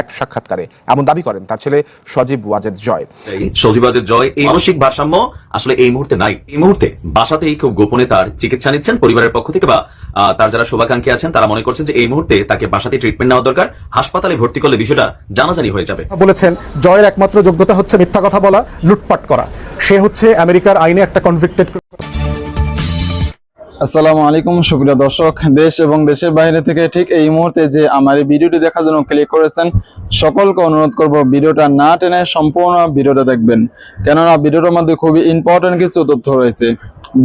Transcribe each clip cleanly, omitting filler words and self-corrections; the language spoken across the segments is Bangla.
এক সাক্ষাৎকারে এমন দাবি করেন তার ছেলে সজীব ওয়াজেদ জয়। সজীব ওয়াজেদ জয় এই মানসিক ভারসাম্য আসলে এই মুহূর্তে নাই। এই মুহূর্তে বাসাতেই খুব গোপনে তার চিকিৎসা নিচ্ছেন পরিবারের পক্ষ থেকে, বা তার যারা শুভাকাঙ্ক্ষী আছেন তারা মনে করছেন যে এই মুহূর্তে তাকে বাসাতে ট্রিটমেন্ট নেওয়া দরকার। হাসপাতালে ভর্তি করলে বিষয়টা জানাজানি হয়ে যাবে। বলেছেন জয়ের একমাত্র যোগ্যতা হচ্ছে মিথ্যা কথা বলা, লুটপাট করা। সে হচ্ছে আমেরিকার আইনে একটা কনভিক্টেড। আসসালামু আলাইকুম সুপ্রিয় দর্শক, দেশ এবং দেশের বাইরে থেকে ঠিক এই মুহূর্তে যে আমার এই ভিডিওটি দেখার জন্য ক্লিক করেছেন সকলকে অনুরোধ করব ভিডিওটা না টেনে সম্পূর্ণ ভিডিওটা দেখবেন, কেননা ভিডিওটার মধ্যে খুবই ইম্পর্টেন্ট কিছু তথ্য রয়েছে।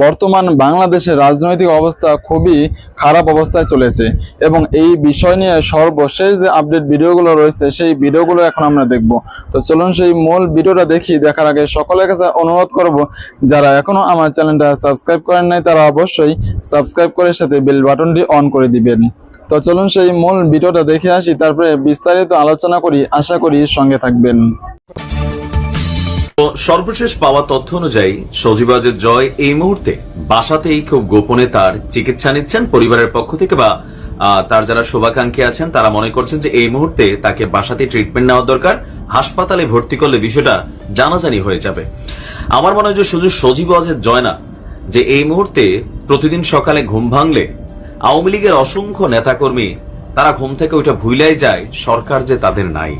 বর্তমান বাংলাদেশের রাজনৈতিক অবস্থা খুবই খারাপ অবস্থায় চলেছে এবং এই বিষয় নিয়ে সর্বশেষ যে আপডেট ভিডিওগুলো রয়েছে সেই ভিডিওগুলো এখন আমরা দেখব। তো চলুন সেই মূল ভিডিওটা দেখি। দেখার আগে সকলের কাছে অনুরোধ করব যারা এখনো আমার চ্যানেলটা সাবস্ক্রাইব করেন নাই তারা অবশ্যই সাবস্ক্রাইব করে সাথে বেল বাটনটি অন করে দিবেন। তো চলুন সেই মূল ভিডিওটা দেখে আসি, তারপরে বিস্তারিত আলোচনা করি। আশা করি সঙ্গে থাকবেন। সর্বশেষ পাওয়া তথ্য অনুযায়ী সজীব ওয়াজেদ জয় এই মুহূর্তে বাসাতেই খুব গোপনে তার চিকিৎসা নিচ্ছেন পরিবারের পক্ষ থেকে, বা তার যারা শুভাকাঙ্ক্ষী আছেন তারা মনে করছেন যে এই মুহূর্তে তাকে বাসাতে ট্রিটমেন্ট নেওয়া দরকার। হাসপাতালে ভর্তি করলে বিষয়টা জানাজানি হয়ে যাবে। আমার মনে হয় যে শুধু সজীব ওয়াজেদ জয় না, যে এই মুহূর্তে প্রতিদিন সকালে ঘুম ভাঙলে আওয়ামী লীগের অসংখ্য নেতাকর্মী তারা ঘুম থেকে ওইটা ভুলেই যায় সরকার যে তাদের নাই।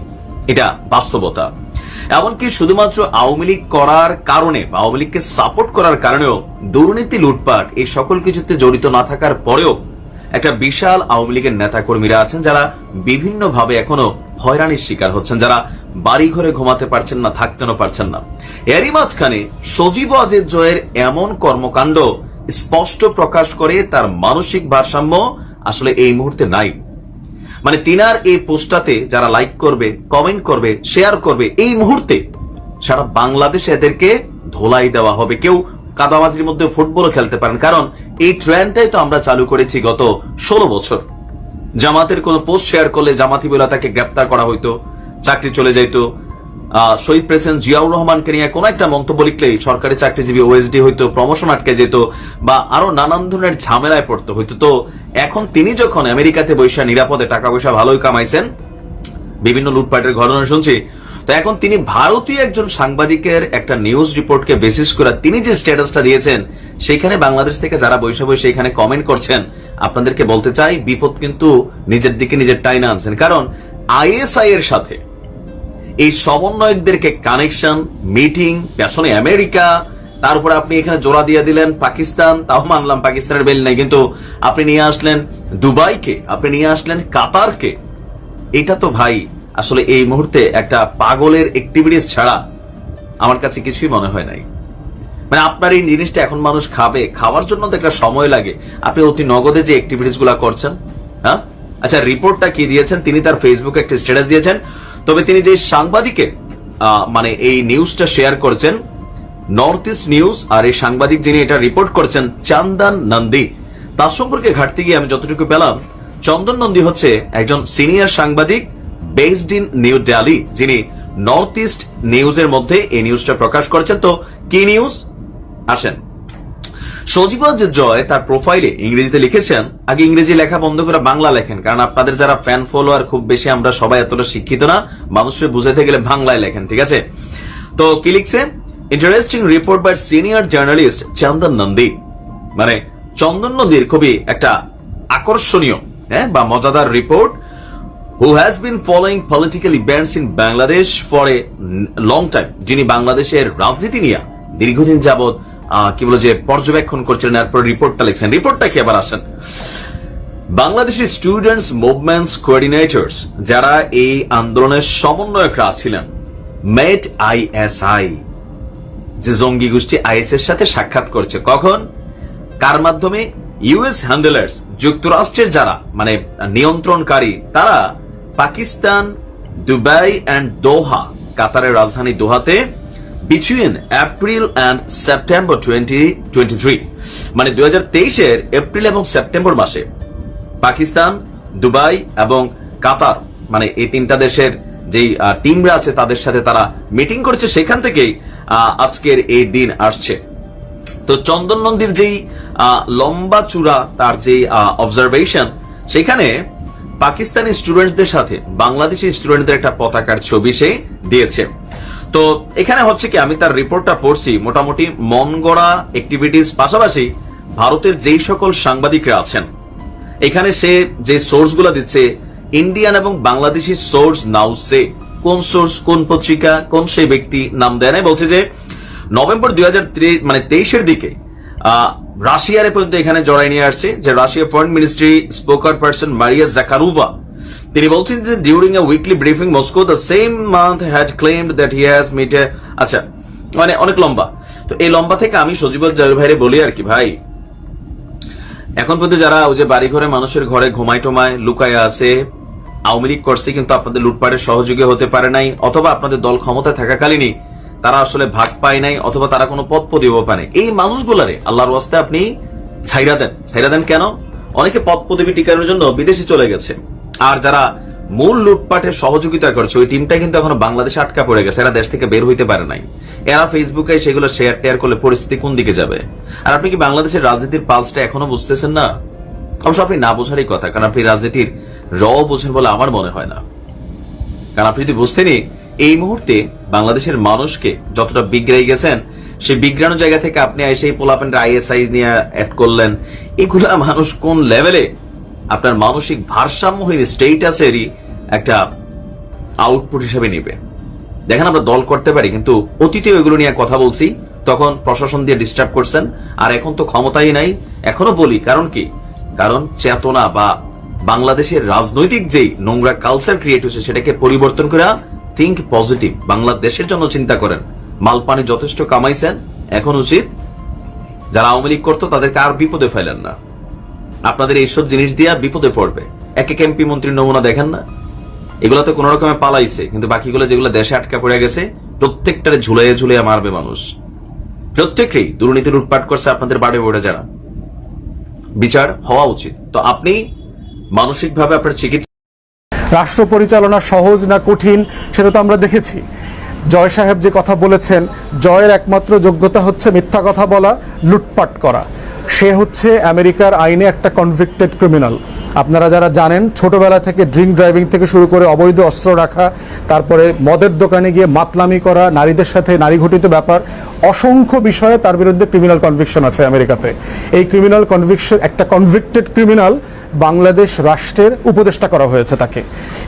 এটা বাস্তবতা। এমনকি শুধুমাত্র আওয়ামী লীগ করার কারণে বা আওয়ামী লীগকে সাপোর্ট করার কারণেও দুর্নীতি, লুটপাট এই সকল কিছুতে জড়িত না থাকার পরেও একটা বিশাল আওয়ামী লীগের নেতা কর্মীরা আছেন যারা বিভিন্ন ভাবে এখনো হয়রানির শিকার হচ্ছেন, যারা বাড়ি ঘরে ঘুমাতে পারছেন না, থাকতেও পারছেন না। এরই মাঝখানে সজীব ওয়াজেদ জয়ের এমন কর্মকাণ্ড স্পষ্ট প্রকাশ করে তার মানসিক ভারসাম্য আসলে এই মুহূর্তে নাই। মানে তিনার এই পোস্টটাতে যারা লাইক করবে, কমেন্ট করবে, শেয়ার করবে, এই মুহূর্তে সারা বাংলাদেশে এদেরকে ধোলাই দেওয়া হবে। কেউ কাদামাটির মধ্যে ফুটবলও খেলতে পারেন, কারণ এই ট্রেন্ডটাই তো আমরা চালু করেছি গত 16 বছর। জামাতের কোন পোস্ট শেয়ার করলে জামাতি বলে তাকে গ্রেপ্তার করা হইতো, চাকরি চলে যাইতো। শহীদ প্রেসিডেন্ট জিয়াউর রহমানকে নিয়ে কোন একটা মন্তব্য লিখলেই সরকারি চাকরিজীবী ওএসডি হইতো, প্রমোশন আটকে যেত, বা আরো নানান ধরনের ঝামেলায় পড়তে হইতো। তো এখন তিনি যখন আমেরিকাতে বৈশা নিরাপদে টাকা পয়সা ভালোই কামাইছেন, বিভিন্ন লুটপাটের ঘটনা শুনছি, তো এখন তিনি ভারতীয় একজন সাংবাদিকের একটা নিউজ রিপোর্টকে বেসিস করে তিনি যে স্ট্যাটাসটা দিয়েছেন, সেখানে বাংলাদেশ থেকে যারা বৈশা বৈশা এখানে কমেন্ট করছেন, আপনাদেরকে বলতে চাই বিপদ কিন্তু নিজের দিকে নিজের টাইনা আনছেন। কারণ আইএসআই এর সাথে এই সমন্বয়কদেরকে কানেকশন, মিটিং, পেছনে আমেরিকা, তারপরে আপনি এখানে জোড়া দিয়ে দিলেন পাকিস্তান, তাও মানলাম পাকিস্তানের বেল নাই, কিন্তু আপনি নিয়ে আসলেন দুবাইকে, আপনি নিয়ে আসলেন কাতারকে। এটা তো ভাই আসলে এই মুহূর্তে একটা পাগলের অ্যাক্টিভিটিস ছাড়া আমার কাছে কিছুই মনে হয় নাই। মানে আপনার এই জিনিসটা এখন মানুষ খাবে, খাওয়ার জন্য তো একটা সময় লাগে। আপনি অতি নগদে যে অ্যাক্টিভিটিস গুলা করছেন, হ্যাঁ আচ্ছা, রিপোর্টটা কি দিয়েছেন? তিনি তার ফেসবুকে একটা স্ট্যাটাস দিয়েছেন, তবে তিনি যে সাংবাদিকের মানে এই নিউজটা শেয়ার করেছেন, নর্থ ইস্ট নিউজ, আর এই সাংবাদিক যিনি এটা রিপোর্ট করেছেন চন্দন নন্দী, তার সম্পর্কে ঘাটতে গিয়ে আমি যতটুকু পেলাম, চন্দন নন্দী হচ্ছে একজন সিনিয়র সাংবাদিক বেসড ইন নিউ দিল্লি, যিনি নর্থ ইস্ট নিউজের মধ্যে এই নিউজটা প্রকাশ করেছেন। তো কি নিউজ আসেন। সজীব ওয়াজেদ জয় তার প্রোফাইলে ইংরেজিতে লিখেছেন, আগে ইংরেজি লেখা বন্ধ করে বাংলা লেখেন, কারণ আপনাদের যারা ফ্যান ফলোয়ার খুব বেশি, আমরা সবাই এতটা শিক্ষিত না, মানুষকে বুঝাতে গেলে বাংলায় লেখেন, ঠিক আছে? তো কি লিখছে? Interesting report by senior journalist Chandan Nandi. মানে চন্দন নন্দীর খুবই একটা আকর্ষণীয় বা মজাদার report. Who has been following political events in Bangladesh for a long time, যিনি বাংলাদেশের রাজনীতি নিয়ে দীর্ঘদিন যাবৎ কি বলে যে পর্যবেক্ষণ করছিলেন, এরপর রিপোর্টটা লিখছেন। রিপোর্টটা কি আবার আসেন। বাংলাদেশের স্টুডেন্টস মুভমেন্টস কোঅর্ডিনেটরস, যারা এই আন্দোলনের সমন্বয়করা ছিলেন, মেট আইএসআই, যে জঙ্গি গোষ্ঠী আইএস এর সাথে সাক্ষাৎ করছে। কখন, কার মাধ্যমে? ইউএস হ্যান্ডলার্স, যুক্তরাষ্ট্রের যারা মানে নিয়ন্ত্রণকারী, তারা পাকিস্তান, দুবাই এন্ড দোহা, কাতারের রাজধানী দোহাতে বিটুইন এপ্রিল এন্ড সেপ্টেম্বর 2023, মানে 2023-এর এপ্রিল এবং সেপ্টেম্বর মাসে পাকিস্তান, দুবাই এবং কাতার, মানে এই তিনটা দেশের যেই টিমরা আছে তাদের সাথে তারা মিটিং করেছে। সেখান থেকেই আজকের এই দিন আসছে। তো চন্দন নন্দীর যেই লম্বা চূড়া তার যে অবজারভেশন, সেখানে পাকিস্তানি স্টুডেন্টসদের সাথে বাংলাদেশি স্টুডেন্টদের একটা পতাকার ছবি সে দিয়েছে। তো এখানে হচ্ছে কি, আমি তার রিপোর্টটা পড়ছি, মোটামুটি মন গড়া অ্যাক্টিভিটিস পাশাপাশি ভারতের যেই সকল সাংবাদিকরা আছেন এখানে সে যে সোর্সগুলো দিচ্ছে ইন্ডিয়ান এবং বাংলাদেশি সোর্স নাও সে, কোন সোর্স, কোন পত্রিকা, কোন সেই ব্যক্তি নাম দেয় নাই, বলছে যে নভেম্বর 2023 দিকে রাশিয়ার পর্যন্ত এখানে জড়াই নিয়ে আসছে, যে Russia foreign ministry spokesperson Maria Zakharova তিনি বলছেন যে during a weekly briefing Moscow the same month had claimed that he has met a, আচ্ছা মানে অনেক লম্বা। তো এই লম্বা থেকে আমি সজীব জাহির ভাইরে বলি আর কি, ভাই এখন পর্যন্ত যারা ওই যে বাড়ি ঘরে মানুষের ঘরে ঘুমায় টোমায় লুকায় আছে, আওয়ামী লীগ করছে কিন্তু আপনাদের লুটপাটের সহযোগী হতে পারে নাই, অথবা আপনাদের দল ক্ষমতায় থাকাকালীনই তারা আসলে ভাগ পায় নাই, অথবা তারা কোনো পদ পদবিও পায় নাই, এই মানুষগুলারে আল্লাহর ওয়াস্তে আপনি ছাইরা দেন। ছাইরা দেন কেন? অনেকে পদ পদবি টিকানোর জন্য বিদেশে চলে গেছে, আর যারা মূল লুটপাটের সহযোগিতা করছে ওই টিমটা কিন্তু এখনো বাংলাদেশে আটকা পড়ে গেছে, এরা দেশ থেকে বের হইতে পারে নাই। এরা ফেসবুকে সেগুলো শেয়ার টেয়ার করলে পরিস্থিতি কোন দিকে যাবে? আর আপনি কি বাংলাদেশের রাজনীতির পালসটা এখনো বুঝতেছেন না? অবশ্য আপনি না বোঝারই কথা, কারণ আপনি রাজনীতির বোঝেন বলে আমার মনে হয় না। কারণ আপনি যদি বুঝতেনই এই মুহূর্তে বাংলাদেশের মানুষকে যতটা বিগড়াই গেছেন, সেই বিগড়ানো জায়গা থেকে আপনি এসে পোলাপেন্ডের আইএসআই নিয়ে অ্যাড করলেন, এগুলা মানুষ কোন লেভেলে আপনার মানসিক ভারসাম্যহীন স্টেটাসেরই একটা আউটপুট হিসেবে নিবে। দেখেন আমরা দল করতে পারি, কিন্তু অতীতে ওইগুলো নিয়ে কথা বলছি, তখন প্রশাসন দিয়ে ডিস্টার্ব করছেন, আর এখন তো ক্ষমতাই নাই। এখনো বলি, কারণ কি? কারণ চেতনা বা বাংলাদেশের রাজনৈতিক যেই নোংরা কালচার ক্রিয়েট হয়েছে সেটাকে পরিবর্তন করে থিঙ্ক পজিটিভ, বাংলাদেশের জন্য চিন্তা করেন। মালপানি যথেষ্ট কামাইছেন, এখন উচিত যারা আওয়ামী লীগ করতো তাদেরকে আর বিপদে ফেলেন না। আপনাদের এইসব জিনিস দিয়ে বিপদে পড়বে। এক এক এমপি মন্ত্রীর নমুনা দেখেন না, এগুলো তো কোন রকমে পালাইছে, কিন্তু বাকিগুলো যেগুলো দেশে আটকা পড়ে গেছে প্রত্যেকটারে ঝুলাইয়া ঝুলাইয়া মারবে মানুষ। প্রত্যেকেই দুর্নীতি লুটপাট করছে আপনাদের বাড়ি বড়ে, যারা বিচার হওয়া উচিত। তো আপনি মানসিকভাবে আপনার চিকিৎসা, রাষ্ট্র পরিচালনা সহজ না কঠিন সেটা তো আমরা দেখেছি। জয় সাহেব যে কথা বলেছেন, জয়ের একমাত্র যোগ্যতা হচ্ছে মিথ্যা কথা বলা, লুটপাট করা। সে হচ্ছে আমেরিকার আইনে একটা কনভিক্টেড ক্রিমিনাল। আপনারা যারা জানেন, ছোটবেলা থেকে ড্রিঙ্ক ড্রাইভিং থেকে শুরু করে অবৈধ অস্ত্র রাখা, তারপরে মদের দোকানে গিয়ে মাতলামি করা, নারীদের সাথে নারী ঘটিত ব্যাপার, অসংখ্য বিষয়ে তার বিরুদ্ধে ক্রিমিনাল কনভিকশন আছে আমেরিকাতে। এই ক্রিমিনাল কনভিকশন, একটা কনভিক্টেড ক্রিমিনাল, বাংলাদেশ রাষ্ট্রের উপদেষ্টা করা হয়েছে তাকে,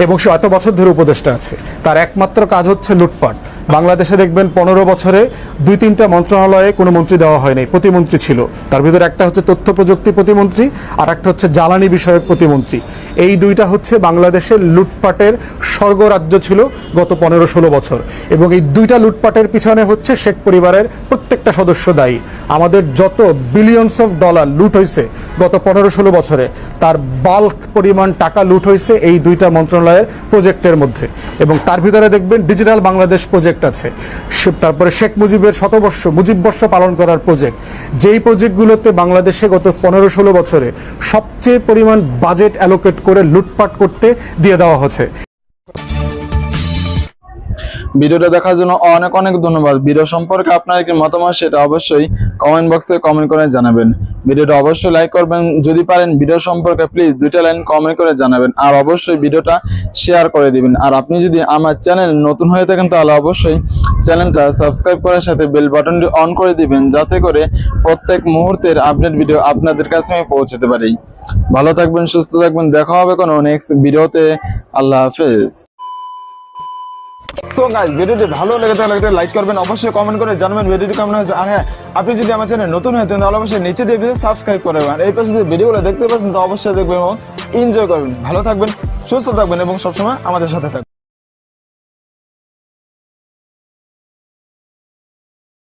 এবং সে এত বছর ধরে উপদেষ্টা আছে। তার একমাত্র কাজ হচ্ছে লুটপাট। বাংলাদেশে দেখবেন 15 বছরে 2-3টা মন্ত্রণালয়ে কোনো মন্ত্রী দেওয়া হয়নি, প্রতিমন্ত্রী ছিল। তার ভিতরে একটা হচ্ছে তথ্য প্রযুক্তি প্রতিমন্ত্রী, আর একটা হচ্ছে জ্বালানি বিষয়ক প্রতিমন্ত্রী। এই দুইটা হচ্ছে বাংলাদেশের লুটপাটের স্বর্গরাজ্য ছিল গত 15-16 বছর, এবং এই দুইটা লুটপাটের পিছনে হচ্ছে শেখ পরিবারের প্রত্যেকটা সদস্য দায়ী। আমাদের যত বিলিয়নস অফ ডলার লুট হয়েছে গত 15-16 বছরে, তার বাল্ক পরিমাণ টাকা লুট হয়েছে এই দুইটা মন্ত্রণালয়ের প্রজেক্টের মধ্যে। এবং তার ভিতরে দেখবেন ডিজিটাল বাংলাদেশ প্রজেক্ট আছে, তারপরে শেখ মুজিবের মুজিববর্ষ পালন করার প্রজেক্ট। যেই প্রজেক্টগুলোতে বাংলাদেশে গত 15-16 বছরে সবচেয়ে পরিমাণ বাজেট অ্যালোকেট করে লুটপাট করতে দিয়ে দেওয়া হচ্ছে। ভিডিওটা দেখার জন্য অনেক অনেক ধন্যবাদ। ভিডিও সম্পর্কে আপনার কি মতামত সেটা অবশ্যই কমেন্ট বক্সে কমেন্ট করে জানাবেন। ভিডিওটা অবশ্যই লাইক করবেন, যদি পারেন ভিডিও সম্পর্কে প্লিজ 2টা লাইন কমেন্ট করে জানাবেন, আর অবশ্যই ভিডিওটা শেয়ার করে দিবেন। আর আপনি যদি আমার চ্যানেল নতুন হয়ে থাকেন তাহলে অবশ্যই চ্যানেলটা সাবস্ক্রাইব করার সাথে বেল বাটনটি অন করে দিবেন, যাতে করে প্রত্যেক মুহূর্তের আপডেট ভিডিও আপনাদের কাছে আমি পৌঁছাতে পারি। ভালো থাকবেন, সুস্থ থাকবেন, দেখা হবে কোনো নেক্সট ভিডিওতে। আল্লাহ হাফেজ। সো গাইস, ভিডিওটি ভালো লেগে থাকলে একটা লাইক করবেন, অবশ্যই কমেন্ট করে জানাবেন ভিডিওটি কেমন হয়েছে। আর হ্যাঁ, আপনি যদি আমার চ্যানেল নতুন হয়ে থাকেন তাহলে অবশ্যই নিচে দিয়ে সাবস্ক্রাইব করবেন। আর এই পাশে যে ভিডিওগুলো দেখতে পাচ্ছেন তো অবশ্যই দেখবেন এবং এনজয় করবেন। ভালো থাকবেন, সুস্থ থাকবেন এবং সবসময় আমাদের সাথে থাকবেন।